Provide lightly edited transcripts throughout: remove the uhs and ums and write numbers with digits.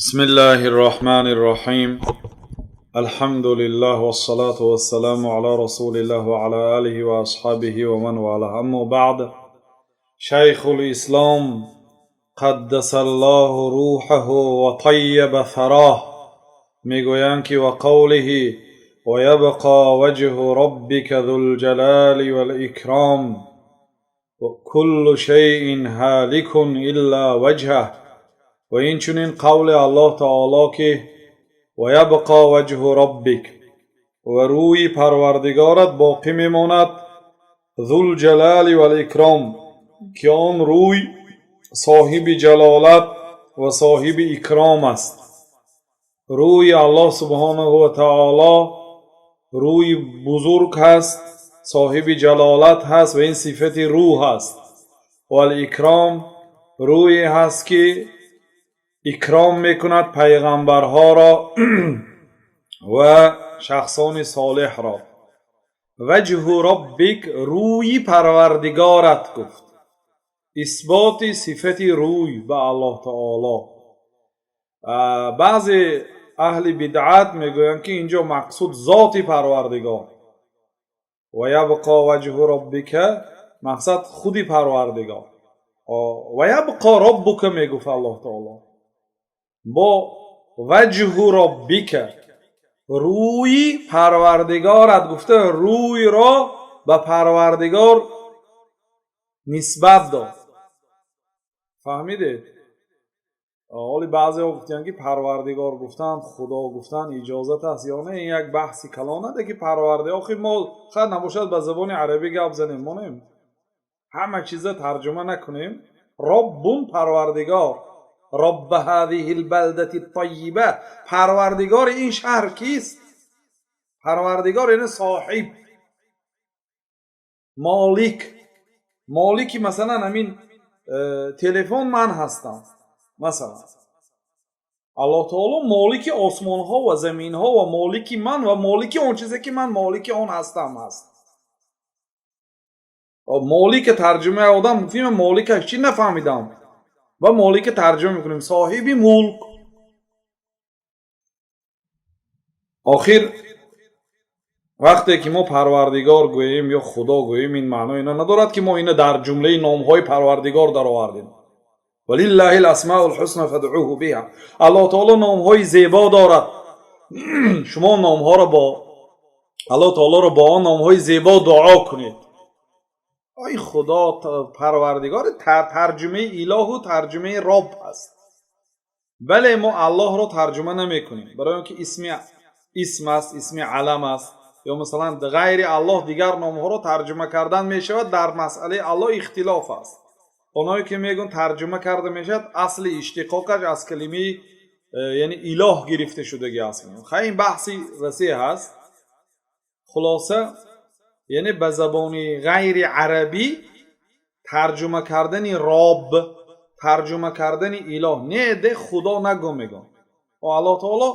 بسم الله الرحمن الرحيم. الحمد لله والصلاة والسلام على رسول الله وعلى آله وأصحابه ومن والاه. أما بعد، شيخ الإسلام قدس الله روحه وطيب ثراه میگویند که وقوله ويبقى وجه ربك ذو الجلال والإكرام وكل شيء هالك إلا وجهه. و این چنین قول الله تعالی که و یبقى وجه ربک، و روی پروردگارت باقی میماند، ذو الجلال و الاکرام، که آن روی صاحب جلالت و صاحب اکرام است. روی الله سبحانه و تعالی روی بزرگ هست، صاحب جلالت هست و این صفت روح است. و الاکرام روی هست که اکرام میکند پیغمبرها را و شخصان صالح را. وجه ربک، روی پروردگارت گفت، اثبات صفت روی به الله تعالی. بعضی اهل بدعت میگویند که اینجا مقصود ذات پروردگار، و یبقى وجه ربک مقصد خودی پروردگار. و یبقى ربک میگفت الله تعالی با وجه ربک، روی پروردگارت گفته، روی را به پروردگار نسبت داد. فهمیدید؟ حالی بعضی ها گفتن که پروردگار گفتن، خدا گفتن اجازت است یا نه، این یک بحثی کلانه ده که پروردگار، آخی ما خود نباشد به زبان عربی گپ زنیم، ما نیم همه چیز ترجمه نکنیم. ربون پروردگار، رب هذه البلدة الطیبه، پروردگار این شهر کیست؟ پروردگار یعنی صاحب، مالکی مثلا همین تلفن من هستم، مثلا الله تعالی مالک آسمان ها و زمین ها و مالک من و مالک اون چیزی که من مالک اون هستم هست. مالک ترجمه آدم مفهوم مالکش چی نفهمیدم و مالک ترجمه میکنیم صاحب ملک. آخر وقتی که ما پروردگار گوییم یا خدا گوییم، این معنی اینا ندارد که ما اینا در جمله نامهای پروردگار در آوردیم. ولله الاسماء الحسنى فادعوه بها. الله تعالی نامهای زیبا دارد، شما نامها را با الله تعالی را با آن نامهای زیبا دعا کنید. ای خدا پروردگار ترجمه اله و ترجمه رب است، بله ما الله را ترجمه نمی کنیم، برای اینکه اسم است، اسم علم است، یا مثلا غیر الله دیگر نامها را ترجمه کردن می شود. در مسئله الله اختلاف است. اونایی که میگن ترجمه کرده می شود، اصل اشتقاقش از کلمه یعنی اله گرفته شدگی است. خیلی این بحثی وسیع هست. خلاصه یعنی به زبان غیر عربی ترجمه کردن رب، ترجمه کردن اله، نه ده خدا نگو میگن. و الله تعالی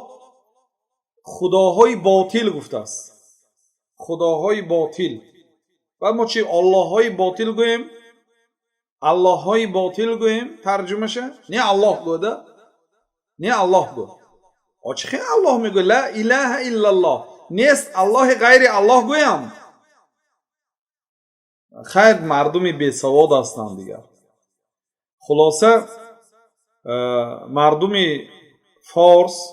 خداهای باطل گفته است، خداهای باطل. و ما چی الله های باطل گوییم؟ الله های باطل گوییم ترجمه شه؟ نه الله گوده، نه الله گو. چه خیلی الله میگه لا اله الا الله، نیست الله غیر الله گویم. خیر مردمی بی سواد هستند دیگر. خلاصه مردمی فارس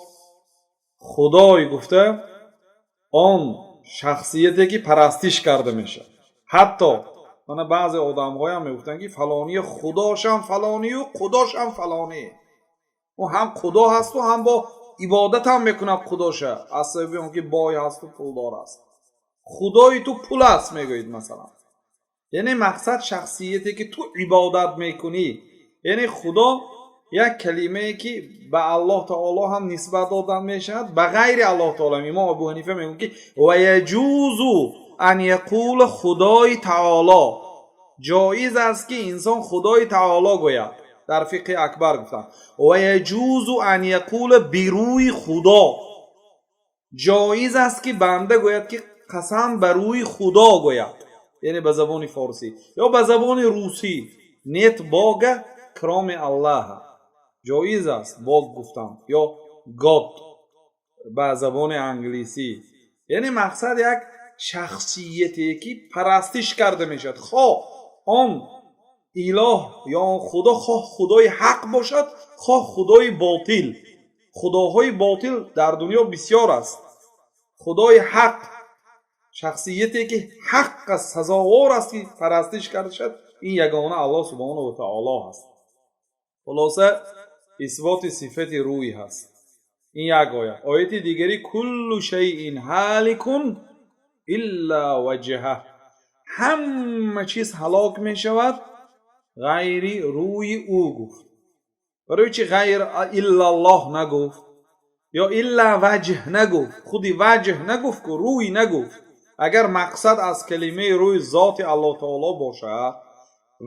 خدای گفته آن شخصیتی که پرستش کرده میشه. حتی من بعضی آدم های هم میگفتن که فلانی خداش هم فلانی و خداش هم فلانی، و هم خدا هست و هم با عبادت هم میکنه خداشه، اصلا اون که بای هست و پولدار است. خدای تو پول است میگوید مثلا، یعنی مقصد شخصیتی که تو عبادت میکنی. یعنی خدا یک کلمه ای که به الله تعالی هم نسبت دادن میشد، به غیر الله تعالی. امام ابو حنیفه میگه که و یجوز ان یقول خدای تعالی، جایز است که انسان خدای تعالی گوید. در فقه اکبر گفتن و یجوز ان یقول بروی خدا، جایز است که بنده گوید که قسم بر روی خدا گوید، یعنی به زبان فارسی یا به زبان روسی. نیت باگه کرام الله، جایز است باگ گفتم یا گاد به زبان انگلیسی. یعنی مقصد یک شخصیتی که پرستش کرده میشد، خواه آن اله یا آن خدا خواه خدای حق باشد خواه خدای باطل. خداهای باطل در دنیا بسیار است. خدای حق، شخصیتی که حق است، سزاوار است که پرستش کرده شد، این یگانه الله سبحانه و تعالی است. خلاصه اثبات صفت روی هست. این یک آیه. آیت دیگری کل شیء هالک الا وجهه، همه چیز هلاک می شود غیر روی او گفت. برای چی غیر الا الله نگفت یا الا وجه نگفت؟ خودی وجه نگفت که روی نگفت. اگر مقصد از کلمه روی ذات الله تعالی باشه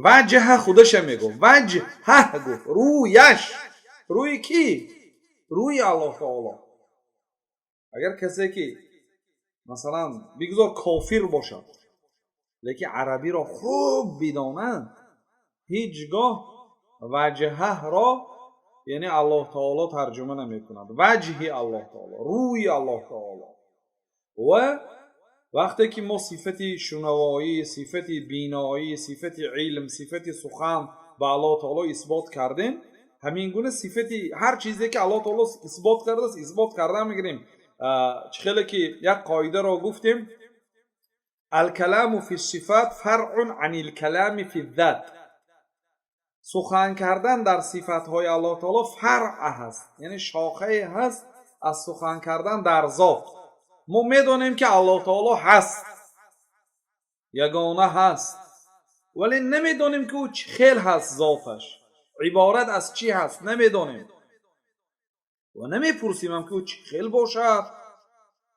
وجه خودش میگفت، وجه گفت، رویش. روی کی؟ روی الله تعالی. اگر کسی که مثلا بگذار کافر باشد لیکن عربی را خوب بداند هیچگاه وجهه را یعنی الله تعالی ترجمه نمی کند. وجه الله تعالی، روی الله تعالی. و وقتی که ما صفت شنوایی، صفت بینایی، صفت علم، صفت سخن به الله تعالی اثبات کردیم، همین گونه صفت هر چیزی که الله تعالی اثبات کرده است اثبات کرده میگیریم. خیلی که یک قاعده را گفتیم الکلام فی الصفات فرع عن الکلام فی الذات. سخن کردن در صفتهای الله تعالی فرع هست، یعنی شاخه هست از سخن کردن در ذات. ما میدونیم که الله تعالی هست، یگانه هست، ولی نمیدونیم که او چه خیل هست، ذاتش عبارت از چی هست نمیدونیم و نمیپرسیم هم که او چه خیل باشد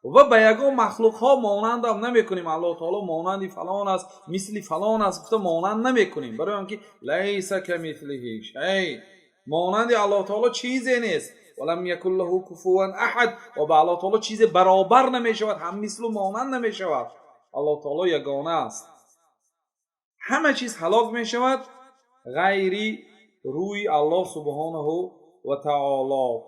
و به یگان مخلوق ها مانند هم نمی کنیم. الله تعالی مانندی فلان است، مثلی فلان است گفته مانند نمی کنیم، برای آنکه لیس کمثله شیء، مانند الله تعالی چیزی نیست. ولم یکن له کفوا احد، و به الله تعالی چیز برابر نمی شود، هم مثل و مانند نمی شود. الله تعالی یگانه است. همه چیز هلاک می شود غیری روی الله سبحانه و تعالی.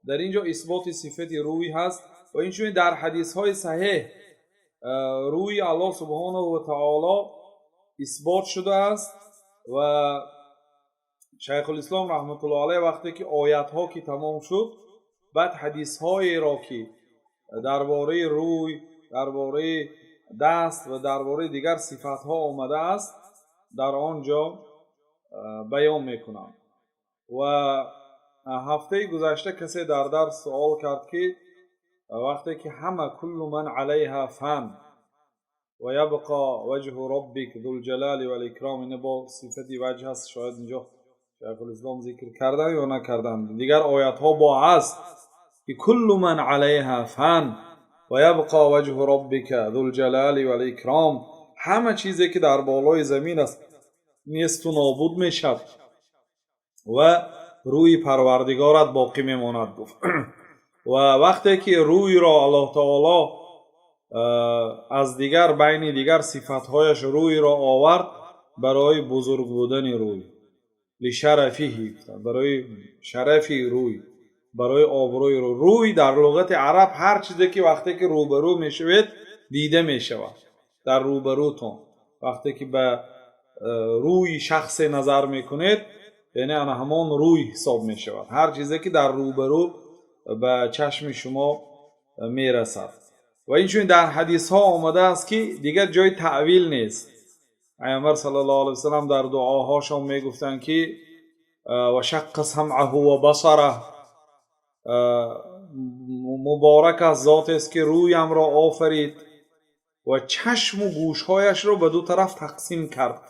در اینجا اثبات صفت روی هست و اینچنین در حدیث های صحیح روی الله سبحانه و تعالی اثبات شده است. و شیخ الاسلام رحمت الله علیه وقتی که آیات ها که تمام شد بعد حدیث های را که درباره روی، درباره دست و درباره دیگر صفات ها آمده است در آنجا بیان میکنم. و هفته گذشته کسی در درس سوال کرد که وقتی که همه کل من علیها فان و یبقى وجه ربک ذو الجلال والاکرام، این با صفت وجه هست، شاید اینجا شیخ الاسلام ذکر کردن یا نکردن. دیگر آیات ها با هست که کل من علیها فان و یبقى وجه ربک ذو الجلال والاکرام، همه چیزی که در بالای زمین است نیست و نابود میشد و روی پروردگارت باقی میماند گفت. و وقتی که روی را الله تعالی از دیگر بین دیگر صفتهایش روی را آورد برای بزرگ بودن روی، لشرفی، برای شرفی روی، برای آبروی روی در لغت عرب هر چیزی که وقتی که روبرو میشوید دیده میشود. در روبروتون وقتی که به روی شخص نظر میکنید یعنی آن همان روی حساب میشود. هر چیزی که در روبرو به چشم شما میرسد. و اینچنین در حدیث ها آمده است که دیگر جای تعویل نیست. پیامبر صلی الله علیه و سلم در دعاهاشون میگفتند که و شق سمعه و بصره، مبارک از ذات است که رویم را آفرید و چشم و گوشهایش را به دو طرف تقسیم کرد.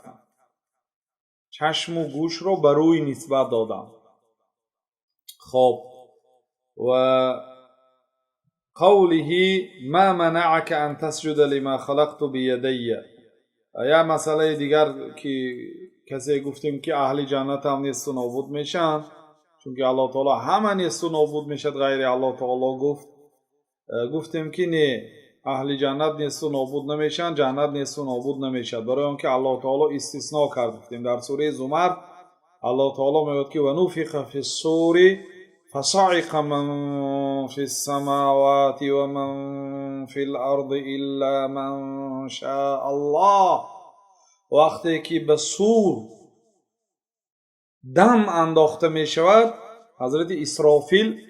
چشم و گوش را به روی نسبت دادم. خب و قوله ما منعك ان تسجد لما خلقت بيدي. یا مسئله دیگر که کسی گفتیم که اهل جنت هم نیست و نابود میشن، چون که الله تعالی همه نیست و نابود میشد غیر الله تعالی گفتیم که نه، اهل جنت نیست و نابود نمیشن، جنت نیست و نابود نمیشد، برای آنکه الله تعالی استثناء کرد. در سوره زمر الله تعالی میگه که و نفخ فی الصور فصعق من فی السماوات و من فی الارض الا من شاء الله. وقتی که به سور دم انداخته می شود، حضرت اسرافیل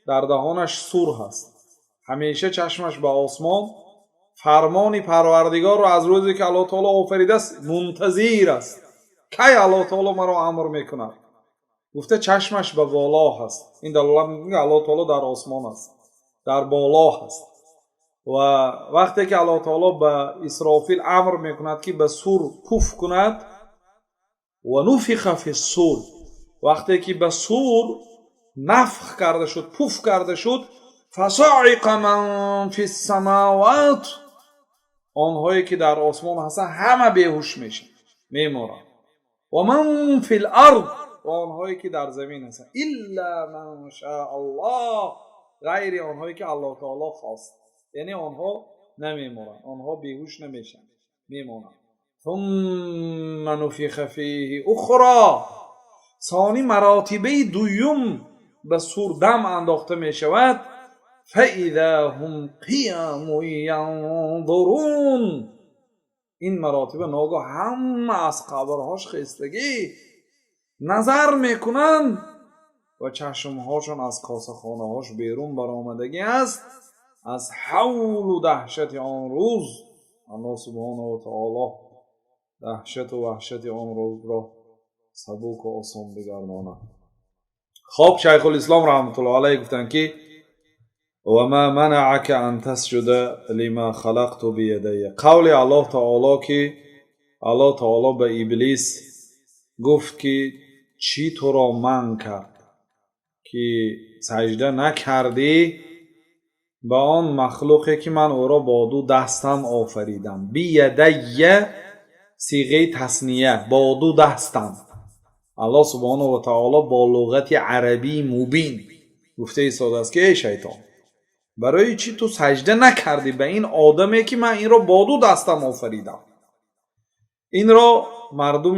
در دهانش سور هست، همیشه چشمش به آسمان، فرمان پروردگار رو از روزی که الله تعالی آفریده است منتظر است. کی الله تعالی مرا امر میکند؟ گفته چشمش به بالا هست. این دلیل میگه الله تعالی در آسمان است، در بالا هست. و وقتی که الله تعالی به اسرافیل امر میکند که به سور پوف کند، و نفخ فی الصور، وقتی که به سور نفخ کرده شد، پوف کرده شد، فصعق من فی السماوات، آنهایی که در آسمان هستن همه بیهوش میشن، میمیرن. و من فی الارض، و آنهایی که در زمین هستن، الا من شاء الله، غیر آنهایی که الله تعالی خواست. یعنی آنها نمیمیرن، آنها بیهوش نمیشن، میمونن. ثم نفخ فیه اخرى، ثانی مراتبه دویم به سور دم انداخته می شود. فاذا هم قیام ینظرون، این مراتبه ناگاه همه از قبرهاش خستگی نظر میکنند و چشمهاشون از کاسخانه هاش بیرون برآمدگی است از حول و دهشت آن روز. الله سبحانه و تعالی دهشت و وحشت آن روز را سبک و آسان بگرداند. خب شیخ الاسلام رحمت الله علیه گفتن که و ما منعک ان تسجد لما خلقت بیدی، قول الله تعالی که الله تعالی به ابلیس گفت که چی تو را منع کرد که سجده نکردی به آن مخلوقی که من او را با دو دستم آفریدم. بیدی صیغه تثنیه، با دو دستم. الله سبحانه و تعالی با لغت عربی مبین گفته ایستاده است که ای شیطان، برای چی تو سجده نکردی به این آدمی که من این را با دو دستم آفریدم؟ این را مردم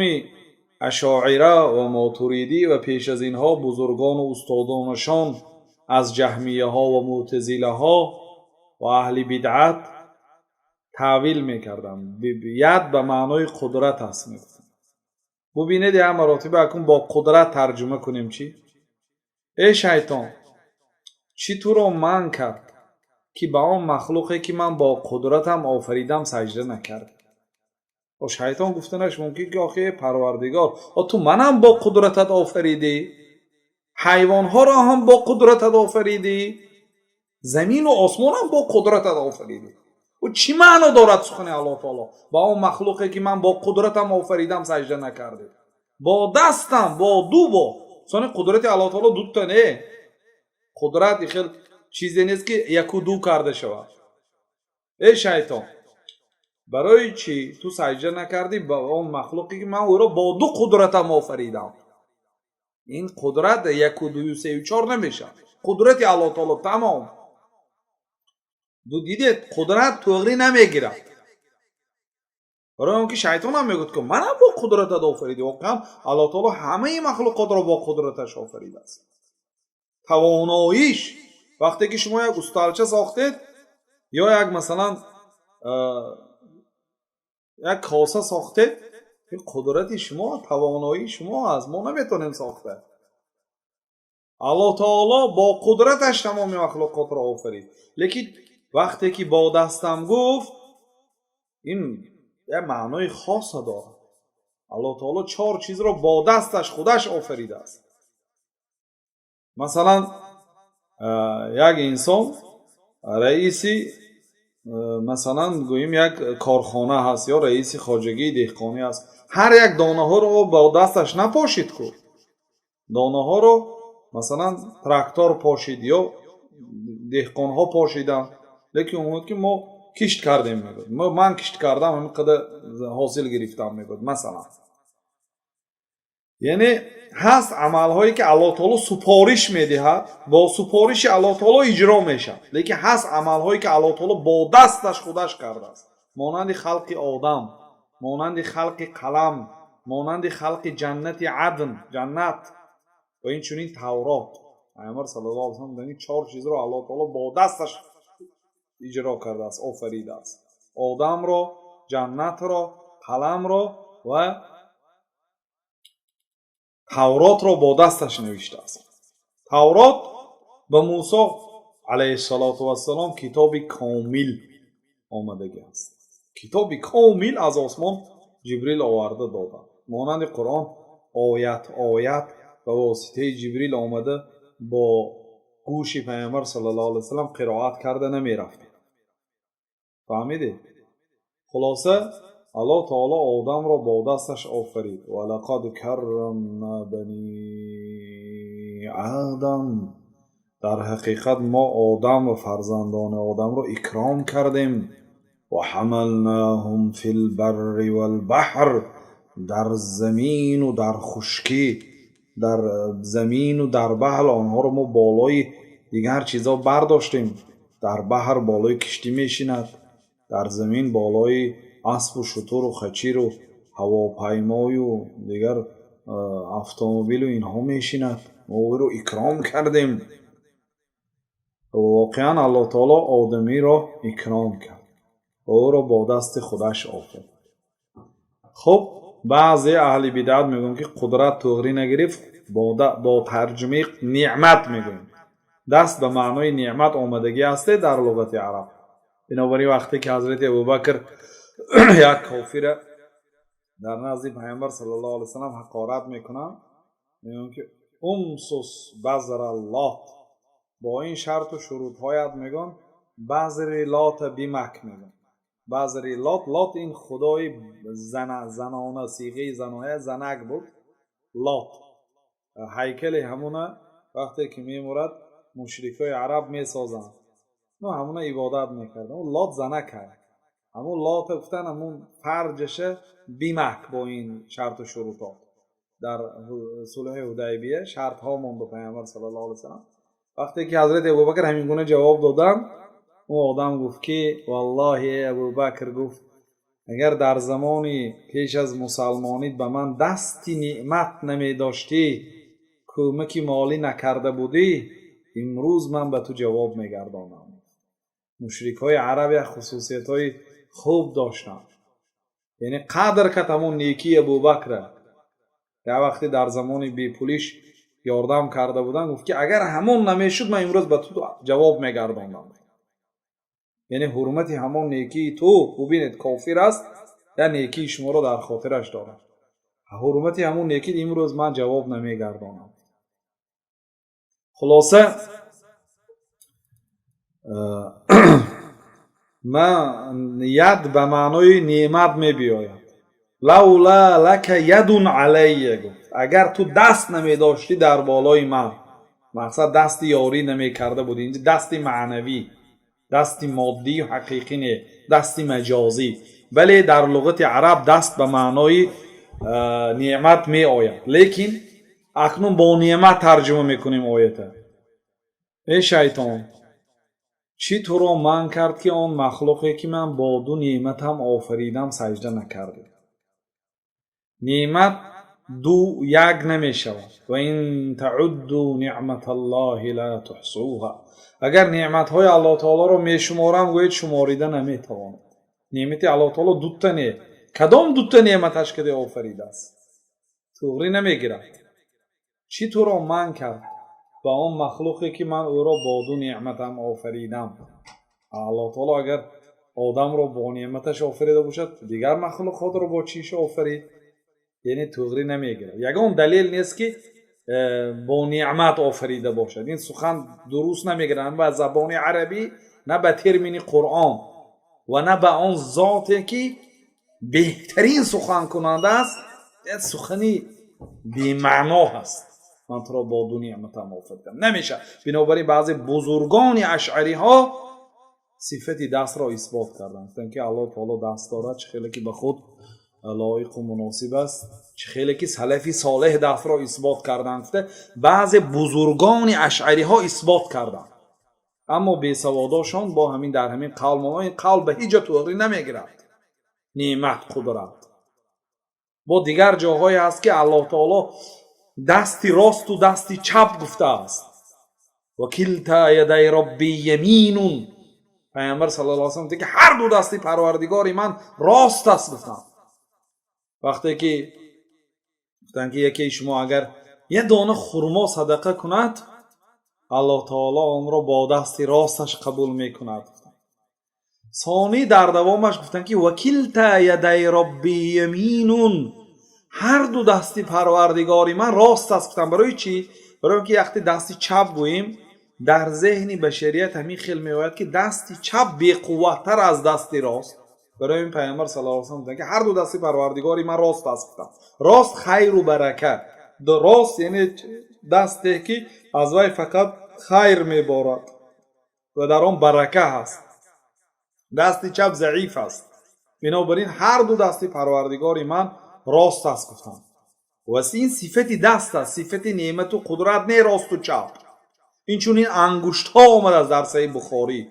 اشاعره و ماتوریدی و پیش از اینها بزرگان و استادانشان از جهمیه ها و معتزله ها و اهل بدعت تعویل میکردن. ید به معنای قدرت است میگفتن. ببینید این مراتب اکن با قدرت ترجمه کنیم. چی؟ ای شیطان، چی تو رو من کرد که به آن مخلوقی که من با قدرتم آفریدم سجده نکرد؟ و شیطان گفتنش ممکن که آخه پروردگار، تو منم با قدرتت آفریدی، حیوانها را هم با قدرتت آفریدی، زمین و آسمان هم با قدرتت آفریدی. و چی معنی دارد سخن الله تعالی با اون مخلوقی که من با قدرتم آفریدم سجده نکرده؟ با دستم، با دو، با سن قدرت الله تعالی دوتا نه. قدرت خیلی چیزی نیست که یک و دو کرده شود. ای شیطان، برای چی تو سجده نکردی با اون مخلوقی که من او را با دو قدرتم آفریدم؟ این قدرت یک و دوی و سه و چار نمیشه، قدرت الله تعالی تمام. دو دیدید قدرت توغری نمیگیره. برای اون که شیطان هم میگوید که من با قدرتت آفریدی. واقعا الله تعالی همه مخلوقات را با قدرتش آفریده است. تواناییش، وقتی که شما یک استالچه ساختید یا یک مثلا یک کاسه ساختید، این قدرت شما، توانایی شما است، ما نمیتونیم ساخته. الله تعالی با قدرتش تمام مخلوقات را آفرید. لیکن وقتی که با دستم گفت، این یه معنای خاص داره. الله تعالی 4 چیز را با دستش خودش آفریده است. مثلا یک انسان رئیسی، مثلا گوییم یک کارخانه هست یا رئیس خواجگی دهقانی هست، هر یک دانه ها رو با دستش نپاشید کرد. دانه ها رو مثلا تراکتور پاشید یا دهقان ها پاشیدن، لیکن اون که ما کشت کردیم میگود، من کشت کردم همینقدر حاصل گرفتم میگود مثلا. یعنی هست عملهایی که الله تعالی سپارش میدهد، با سپارش الله تعالی اجرا میشه، لیکن هست عملهایی که الله تعالی با دستش خودش کرده است، مانند خلق آدم، مانند خلق قلم، مانند خلق جنت عدن، جنت و این چنین تورات. پیامبر صلی الله علیه و سلم این 4 چیز رو الله تعالی با دستش اجرا کرده است، آفریده است. آدم را، جنت را، قلم را و تورات را با دستش نوشته است. تورات به موسی علیه السلام کتابی کامل آمدگی است. کتابی کامل از آسمان جبریل آورده داده، مانند قرآن آیت به واسطه جبریل آمده با گوش پیامبر صلی الله علیه وسلم قرائت کرده نمی رفت. فهمیدید؟ خلاصه الله تعالی آدم را با دستش آفرید. ولقد کرمنا بنی آدم، در حقیقت ما آدم و فرزندان آدم را اکرام کردیم. و حملناهم فی البر والبحر، در زمین و در خشکی، در زمین و در بحر آنها را ما بالای دیگر چیزا برداشتیم. در بحر بالای کشتی میشیند، در زمین بالای اسب و شتر و خچیر و هواپیمای و دیگر اتومبیل و اینها میشیند. ما او را اکرام کردیم. واقعا الله تعالی آدمی را اکرام کرد، او را با دست خودش آفرید. خب بعضی اهل بدعت میگن که قدرت تغری نگرفت، با ترجمه نعمت میگن. دست به معنای نعمت آمدگی است در لغت عرب. بنابراین وقتی که حضرت ابوبکر یک کافر در نزد پیامبر صلی الله علیه وسلم حقارت میکنن، میگن که امسس بذر اللات، با این شرط و شروط هایت میگن بذر لات بمک میگن. بذر لات این خدای زنانه، صیغه زنانه زنک بود. لات هیکل همونه وقتی که میمورد مشرکای عرب میسازن، نه همونه عبادت میکردن. اون لات زنک هست، همون لات گفتن همون فرجشه بیمک. با این شرط و شروطات در صلح حدیبیه شرط ها مونده پیامبر صلی الله علیه وسلم. وقتی که حضرت ابوبکر همین گونه جواب دادن، اون آدم گفت که والله ابوبکر گفت اگر در زمانی پیش از مسلمانیت به من دستی نعمت نمی داشتی، کمکی مالی نکرده بودی، امروز من به تو جواب میگردانم. مشرک های عرب خصوصیت های خوب داشتن، یعنی قدر که همون نیکی ابوبکر در وقتی در زمان بی پولیش یاردم کرده بودن، گفت که اگر همون نمیشد من امروز به تو جواب میگردانم. یعنی حرمت همون نیکی تو ببینید کافر است یا نیکی شما رو در خاطرش داره، حرمت همون نیکی امروز من جواب نمیگردانم. خلاصه من ید به معنای نعمت می بیاید. لولا لک یدون علی، گفت اگر تو دست نمی داشتی در بالای من، مقصد دست یاری نمی کرده بودی. اینجا دستی معنوی، دستی مادی و حقیقی نه، دستی مجازی. بله در لغت عرب دست به معنای نعمت می آید، لیکن اکنون با نعمت ترجمه میکنیم آیت. ای شیطان چی تو را من کرد که آن مخلوقی که من با دو نعمت هم آفریدم سجده نکردی؟ نعمت دو یک نمی شود. و این تعدوا نعمت الله لا تحصوها، اگر نعمت های الله تعالی را می شمارم گوید شماریده نمی توانم. نعمت الله تعالی دوتا نه، کدام دوتا نعمتش که آفریده است تغری نمی گیرد. چی تو را من کرد با اون مخلوقی که من او را با دو نعمتم آفریدم؟ الله تعالی اگر آدم را با نعمتش آفریده باشد، دیگر مخلوق خود را با چیش آفرید؟ یعنی تغری نمیگیره. یگان دلیل نیست که با نعمت آفریده باشد. این سخن درست نمیگیره، نه به زبان عربی، نه به ترمین قرآن و نه به آن ذاتی که بهترین سخن کننده است. این سخنی بی‌معنا هست. من تو را با دو نعمتم آفریدم، نمیشه. بنابراین بعضی بزرگان اشعری ها صفت دست را اثبات کردند، گفتند که الله تعالی دست دارد، چه خیلی که به خود لایق و مناسب است، چه خیلی که سلفی صالح دست را اثبات کردند. بعضی بزرگان اشعری ها اثبات کردند، اما بیسواداشان با همین در همین قول ما این قول به هیچ جا تغییر نمیگیرد. نعمت قدرت با دیگر جاهایی هست که الله تعالی دستی راست و دستی چپ گفته است. و کلتا یدی ربی یمینون، پیامبر صلی الله علیه و سلم که هر دو دستی پروردگاری من راست است گفتم. وقتی که گفتن که یکی شما اگر یه دانه خرما صدقه کند الله تعالی اون را با دستی راستش قبول میکند. ثانی در دوامش گفتن که وکلتا یدی ربی یمینون، هر دو دستی پروردگاری من راست است گفتن. برای چی؟ برای اینکه وقتی دستی چپ گوییم در ذهن بشریت همین خیلی میآید که دستی چپ بی‌قوت‌تر از دستی راست. برای این پیامبر صلی الله علیه و سلم گفتن که هر دو دستی پروردگاری من راست است گفتن. راست خیر و برکت، راست یعنی دستی که از وی فقط خیر میبارد و در آن برکه هست. دستی چپ ضعیف است. بنابراین هر دو دستی پروردگاری من راست است گفتن. و این صفت دست است، صفت نعمت و قدرت، نه راست و چپ. این چون این انگشت ها آمد از در صحیح بخاری،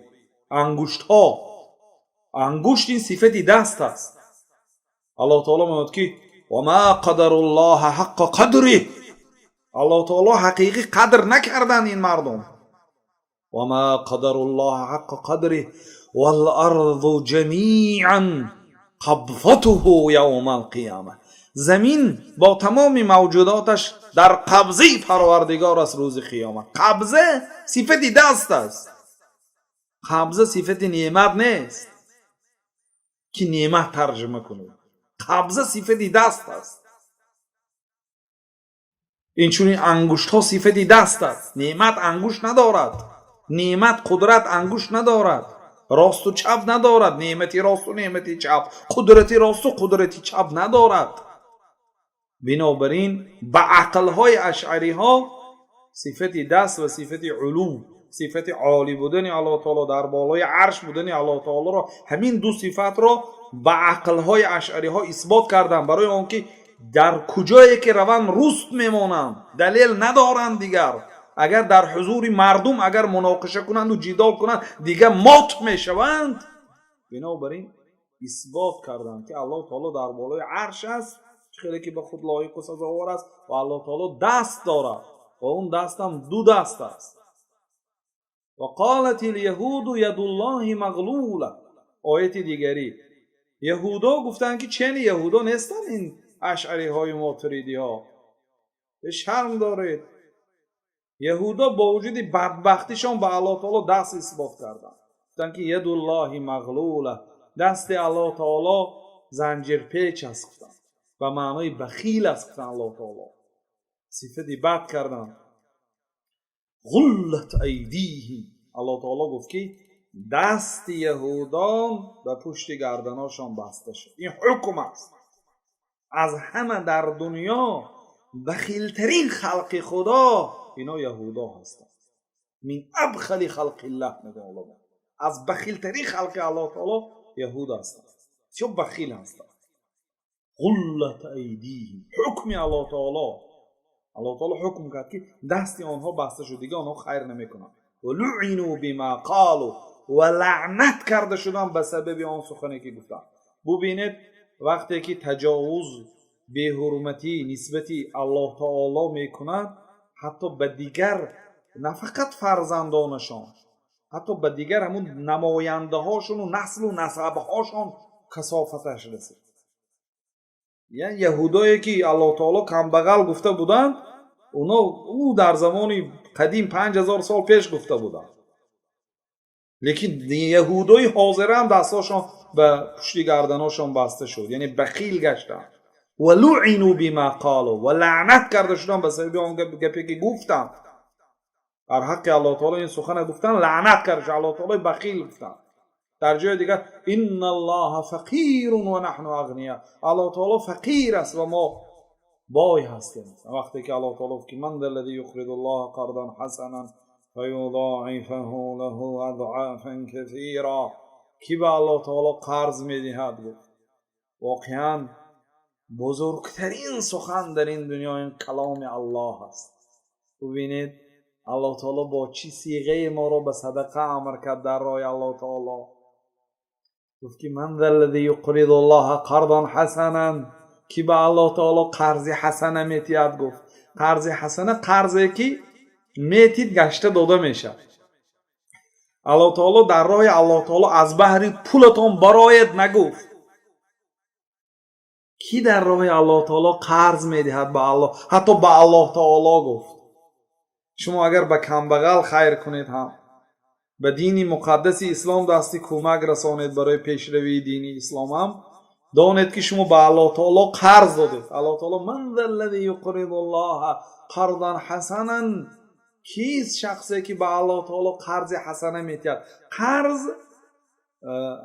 انگشت ها، انگشت این صفت دست است. الله تعالی میگه که و ما قدر الله حق قدره، الله تعالی حقیقی قدر نکردن این مردم. و ما قدر الله حق قدره والارض جمیعا قبضته یوم القیامه، زمین با تمام موجوداتش در قبضه پروردگار است روز قیامت. قبضه صفت دست است، قبضه صفت نعمت نیست که نعمت ترجمه کنید. قبضه صفت دست است. این چون این انگشت ها صفت دست است. نعمت انگشت ندارد، نعمت قدرت انگشت ندارد، راست و چپ ندارد، نعمتی راست و نعمتی چپ، قدرتی راست و قدرتی چپ ندارد. بنابراین با عقل های اشعری ها صفت دست و صفت علو، صفت عالی بودن الله تعالی، در بالای عرش بودن الله تعالی را، همین دو صفت را با عقل های اشعری ها اثبات کردن. برای آنکه در کجایی که روان روست میمانند، دلیل ندارند دیگر. اگر در حضور مردم اگر مناقشه کنند و جدال کنند دیگر مات میشوند. بنابراین اثبات کردند که الله تعالی در بالای عرش است، خیلی که به خود لایق و سزاوار است، و الله تعالی دست دارد و اون دست هم دو دست است. و قالت الیهود ید الله مغلوله، آیت دیگری یهودا گفتن که چنین یهودا نیستن این اشعری های ماتریدی ها، شرم دارید. یهودا با وجود بدبختیشان به الله تعالی دست اثبات کردن، گفتن که ید الله مغلوله، دست الله تعالی زنجیر پیچ است گفتن، و معنای بخیل است گفتن. الله تعالی صفتی بد کردن. غلت ایدیهم، الله تعالی گفت که دست یهودان به پشت گردناشان بسته شد. این حکم است. از همه در دنیا بخیلترین خلق خدا اینا یهودا هستند. من ابخل خلق الله، میگه الله، از بخیلترین خلق الله تعالی یهود هستند. چون بخیل هستند. غلت ایدیهم، حکم الله تعالی. الله تعالی حکم کرد که دستی آنها بسته شد، دیگه آنها خیر نمیکنند. و لعنوا بما قالوا، و لعنت کرده شدن به سبب آن سخنی که گفتن. ببینید وقتی که تجاوز به حرمتی نسبتی الله تعالی میکند، حتی به دیگر، نه فقط فرزندانشان، حتی به دیگر همون نماینده هاشون و نسل و نسب هاشون کثافتش رسید. یعنی یهودایی که الله تعالی کمبغل گفته بودند، او در زمان قدیم 5000 سال پیش گفته بودند. لیکن یهودای حاضر هم دستاشون به پشت گردناشون بسته شد، یعنی بخیل گشتن. و لعنوا بما قالوا، و لعنت کرده شدن به سبب اون گپی که گفتن. در حق الله تعالی این سخن گفتن، لعنت کرده الله تعالی بخیل گفتن. در جای دیگر ان الله فقیر و نحن اغنیا، الله تعالی فقیر است و ما بای هستیم. وقتی که الله تعالی گفت من ذا الذی یقرض الله قرضا حسنا فیضاعفه له اضعافا کثیرا، کی به الله تعالی قرض میدهد؟ واقعا بزرگترین سخن در این دنیا این کلام الله است. ببینید الله تعالی با چی صیغه ما را به صدقه امر کرد در راه الله تعالی. گفت که من ذا الذی یقرض الله قرضا حسنا کی به الله تعالی قرض حسنه میتید گفت؟ قرض حسنه قرضی که میتید گشته داده میشه. الله تعالی در راه الله تعالی از بهر پولتون برایت نگفت. کی در راه الله تعالی قرض میدهد به الله؟ حتی به الله تعالی گفت شما اگر به کمبغل خیر کنید هم به دین مقدس اسلام دستی کمک رسانید برای پیشروی دین اسلام هم دانید که شما به الله تعالی قرض دادید. الله تعالی من ذا الذی یقرض الله قرضا حسنا، کیست شخصی که به الله تعالی قرض حسنه میتید؟ قرض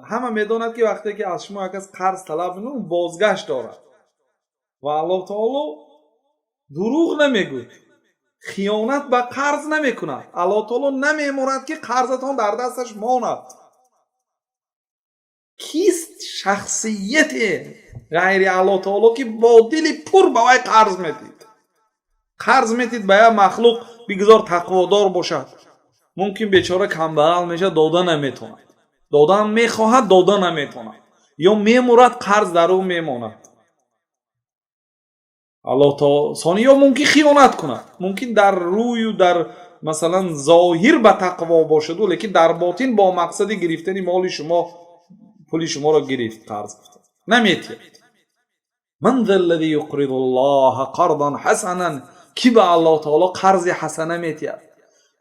همه میداند که وقتی که از شما کس قرض طلب میکنه بازگشت دارد و الله تعالی دروغ نمیگوید، خیانت به قرض نمیکند. الله تعالی نمیماند که قرضتان در دستش ماند. کیست شخصیت غیر الله تعالی که با دل پر به وی قرض میدید؟ قرض میدید به یک مخلوق بگذار تقوادار باشد، ممکن بیچاره کمبغل میشه داده نمیتوند، دادن میخواهد داده نمیتوند، یا میمورد قرض در او میماند. الله تعالی ثانی یا ممکن خیانت کند، ممکن در روی و در مثلا ظاهر به تقوا باشد لیکن در باطن با مقصد گرفتن مال شما پول شما را گرفت قرض گرفت نمیتید. من ذا الذی یقرض الله قرضا حسنا، کی به الله تعالی قرض حسنه میتید؟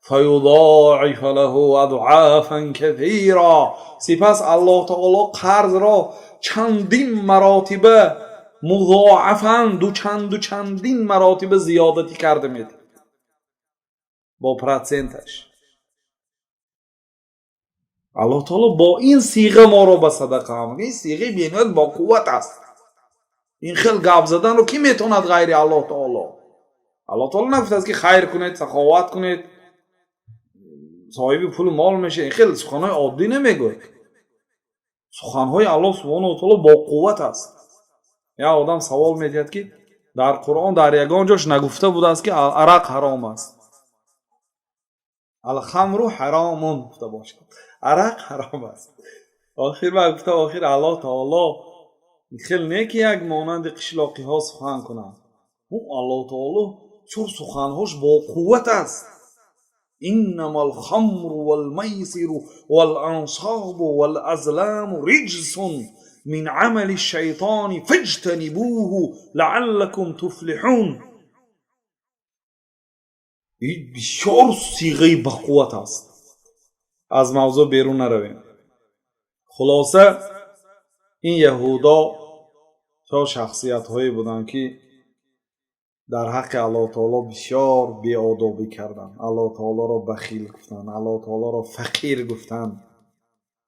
فیضاعف له اضعافا کثیرا، سپس الله تعالی قرض را چندین مراتبه مضاعفاً دو چندین مراتبه زیادتی کرده میده با پرسنتش. الله تعالی با این صیغه ما رو به صدقه هم، این صیغه بینویت با قوت است. این خیلی گپ زدن رو کی میتوند غیر الله تعالی؟ الله تعالی نگفته است که خیر کنید، سخاوت کنید، صاحب پول مال میشه. این خیلی سخنهای عادی نمیگوید، سخنهای الله سبحانه و تعالی با قوت است. یا آدم سوال میدهد که در قرآن در یگان جاش نگفته بوده است که عرق حرام است، الخمر حرام گفته باشد، عرق حرام است. آخر گفته آخر الله تعالی خیلی نیک یک مانند قشلاقی ها سخن کنند. الله تعالی چون سخنهاش با قوت است. انما الخمر والمیسر والانصاب والازلام رجس من عمل الشیطان فاجتنبوه لعلكم تفلحون. این بسیار صیغه با قوت است. از موضوع بیرون نرویم. خلاصه این یهودا تا شخصیت هایی بودن که در حق الله تعالی بسیار بی‌آدابی کردند. الله تعالی را بخیل گفتند، الله تعالی را فقیر گفتند.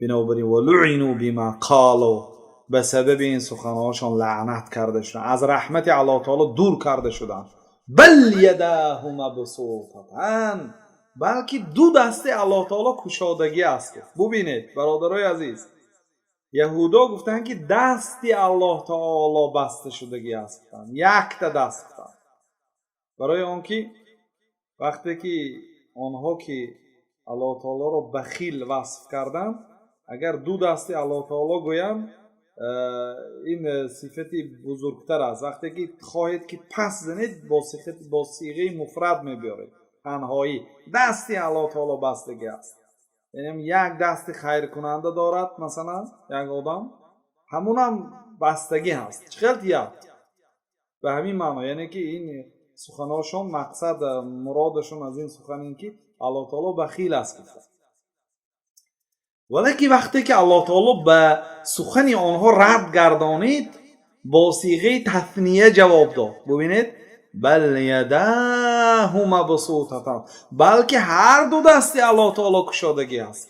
بنابراین ولعنوا بما قالوا، به سبب این سخنهاشان لعنت کرده شدند، از رحمت الله تعالی دور کرده شدند. بل یداه مبسوطتان، بلکه دو دست الله تعالی گشادگی است. ببینید برادرای عزیز، یهودا گفتند که دستی الله تعالی بسته شدگی است، یک تا دست است. برای آنکه وقتی که آنها که الله تعالی را بخیل وصف کردند، اگر دو دستی الله تعالی گویند این صفت بزرگتر است. وقتی که خواهید که پس زنید با صیغه مفرد میبیارید، تنهایی دستی الله تعالی بستگی است. یعنی یک دست خیر کننده دارد، مثلا یک آدم همون هم بستگی هست، خیلی یاد به همین معنا. یعنی که این سخناشون مقصد مرادشون از این سخن این که الله تعالی بخیل است گفت. ولی وقتی که الله تعالی به سخن آنها رد گردانید با صیغه تثنیه جواب داد. ببینید بل یداه مبسوطتان، بلکه هر دو دستی الله تعالی گشادگی است.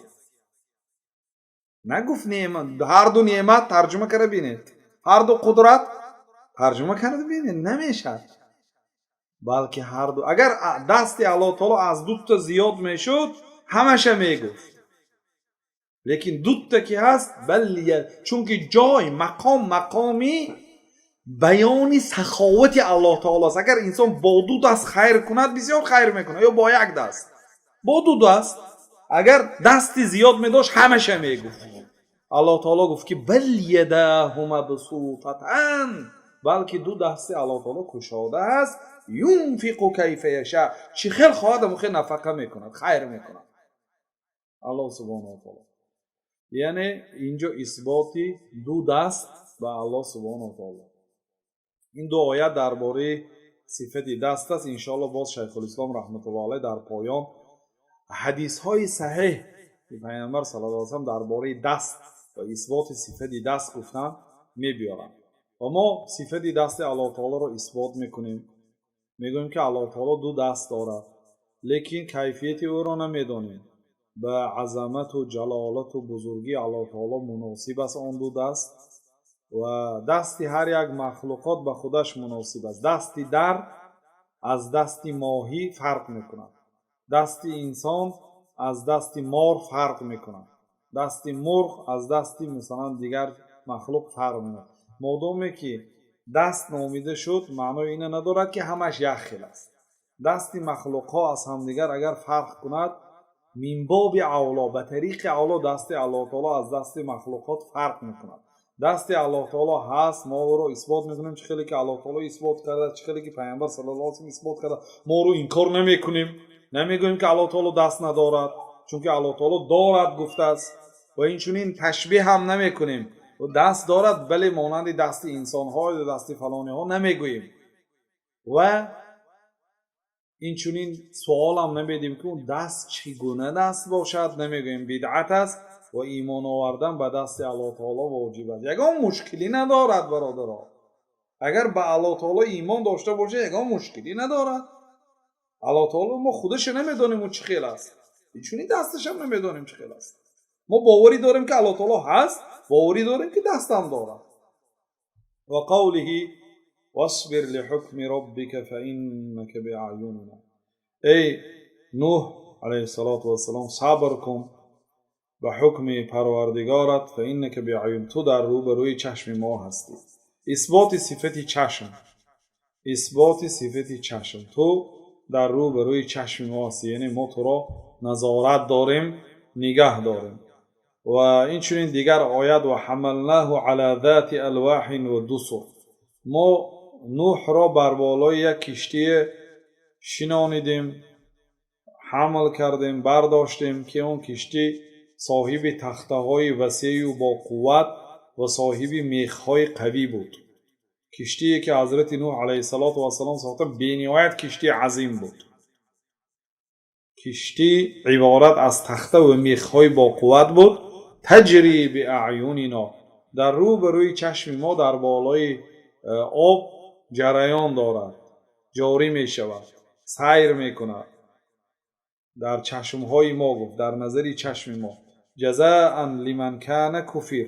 نگفت نعمت، هر دو نعمت ترجمه کرده بینید، هر دو قدرت ترجمه کرده بینید، نمیشه. بلکه هر دو، اگر دستی الله تعالی از دو تا زیاد میشد همشه میگفت، لیکن دو تا که هست بل، چون که جای مقامی بیانی سخاوت الله تعالی است. اگر انسان با دو دست خیر کند بسیار خیر میکنه، یا با یک دست، با دو دست اگر دستی زیاد میداشت همشه میگفت. الله تعالی گفت که بل یداه مبسوطتان، بلکه دو دست الله تعالی کشاده است. ينفق کیف یشاء، چی خیل خواهد همون خیل نفقه میکند، خیر میکند الله سبحانه و تعالی. یعنی اینجا اثباتی دو دست به الله سبحانه و تعالی. این دو آیت درباره صفت دست است. انشاءالله باز شیخ الاسلام رحمت الله علیه در پایان حدیث های صحیح که پیامبر صلی الله علیه و آله درباره دست و اثبات صفت دست گفتن میبیارن و ما صفت دست الله تعالی رو اثبات میکنیم. میگویم که الله تعالی دو دست دارد، لیکن کیفیت او را نمیدانیم. به عظمت و جلالت و بزرگی الله تعالی مناسب است آن دو دست و دستی هر یک مخلوقات به خودش مناسب است. دستی در از دستی ماهی فرق میکند، دستی انسان از دستی مار فرق میکند، دستی مرغ از دستی مثلا دیگر مخلوق فرق میکند. مادامی که دست نامیده شد معنای این ندارد که همش یک خیل است. دستی مخلوق ها از همدیگر اگر فرق کند من باب اولا، به طریق اولا دست الله تعالی از دست مخلوقات فرق میکند. دست الله تعالی هست، ما او رو اثبات میکنیم، چه خیلی که الله تعالی اثبات کرده، چه خیلی که پیامبر صلی الله علیه و آله اثبات کرده، ما رو انکار نمیکنیم. نمیگوییم که الله تعالی دست ندارد، چون که الله تعالی دارد گفته است و این چنین تشبیه هم نمیکنیم. و دست دارد بله مانند دست انسان ها یا دست فلانی ها نمیگوییم و این چنین سوال هم نمیدیم که اون دست چگونه دست باشد، نمیگوییم بدعت است و ایمان آوردن به دست الله تعالی واجب است. یگان مشکلی ندارد برادرها، اگر به الله تعالی ایمان داشته باشه یگان مشکلی ندارد. الله تعالی ما خودش نمیدانیم اون چه خیل است، این چنین دستش هم نمیدانیم چه خیل است. ما باوری داریم که الله تعالی هست، باوری داریم که دست هم دارد. و قوله واصبر لحکم ربک فانک باعیوننا، ای نوح علیه السلام صبر کن به حکم پروردگارت، فانک باعیون، تو در روبروی چشم ما هستی. اثبات صفت چشم، اثبات صفت چشم، تو در روبروی چشم ما هستی، یعنی ما تو را نظارت داریم، نگاه داریم. و این چنین دیگر آیت و حملناه علی ذات الواح و دسر، ما نوح را بر بالای یک کشتی شنانیدیم، حمل کردیم، برداشتیم که اون کشتی صاحب تخته های وسیع و با قوت و صاحب میخ های قوی بود. کشتی که حضرت نوح علیه السلام ساخته بینهایت کشتی عظیم بود. کشتی عبارت از تخته و میخ های با قوت بود. تجری باعیوننا، در روبروی چشم ما در بالای آب جریان دارد، جاری می شود، سیر می کند در چشم های ما، گفت در نظری چشم ما. جزاء لمن کان کفر،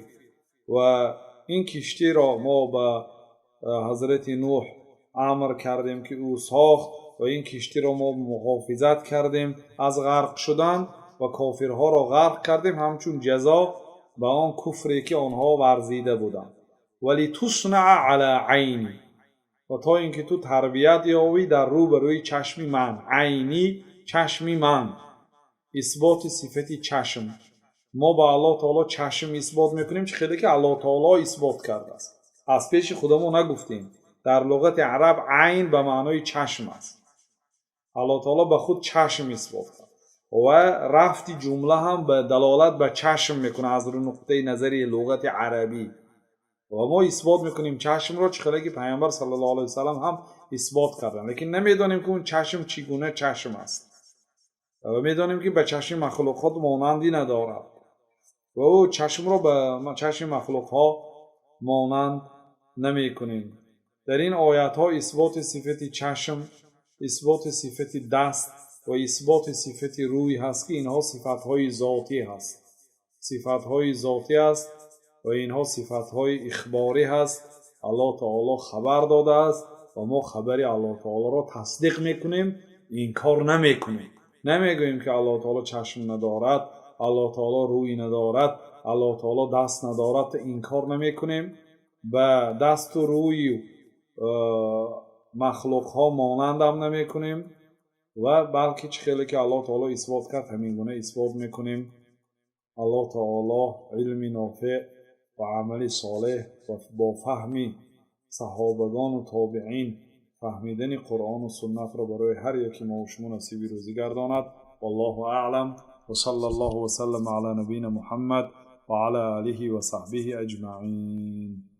و این کشتی را ما به حضرت نوح امر کردیم که او ساخت و این کشتی را ما محافظت کردیم از غرق شدن و کافرها را غرق کردیم همچون جزا به آن کفری که آنها ورزیده بودند. ولی تصنع علی عینی، و تا اینکه تو تربیت یابی در روبروی چشم من، عینی چشم من، اثبات صفت چشم. ما با الله تعالی چشم اثبات میکنیم، چه خیلی که الله تعالی اثبات کرده است. از پیش خودمون نگفتیم، در لغت عرب عین به معنای چشم است. الله تعالی به خود چشم اثبات کرد و رفتی جمله هم به دلالت به چشم میکنه از روی نقطه نظری لغت عربی و ما اثبات میکنیم چشم را، چه خیلی که پیامبر صلی الله علیه و سلم هم اثبات کردن، لیکن نمیدانیم که اون چشم چگونه چشم است و میدانیم که به چشم مخلوقات مانندی ندارد و او چشم را به چشم مخلوقات مانند نمی کنیم. در این آیات ها اثبات صفت چشم، اثبات صفت دست و اثبات صفت روی هست که اینها صفت های ذاتی هست، صفت های ذاتی است و اینها صفت های اخباری هست. الله تعالی خبر داده است و ما خبری الله تعالی را تصدیق میکنیم، انکار نمیکنیم. نمیگوییم که الله تعالی چشم ندارد، الله تعالی روی ندارد، الله تعالی دست ندارد، انکار نمیکنیم. به دست و روی مخلوق ها مانند هم نمی کنیم و بلکه چه خیلی که الله تعالی اثبات کرد همین گونه اثبات میکنیم. الله تعالی علم نافع و عمل صالح و با فهم صحابگان و تابعین فهمیدن قرآن و سنت را برای هر یکی ما و شما نصیب روزی گرداند. والله اعلم و صلی الله و سلم علی نبینا محمد و علی آله و صحبه اجمعین.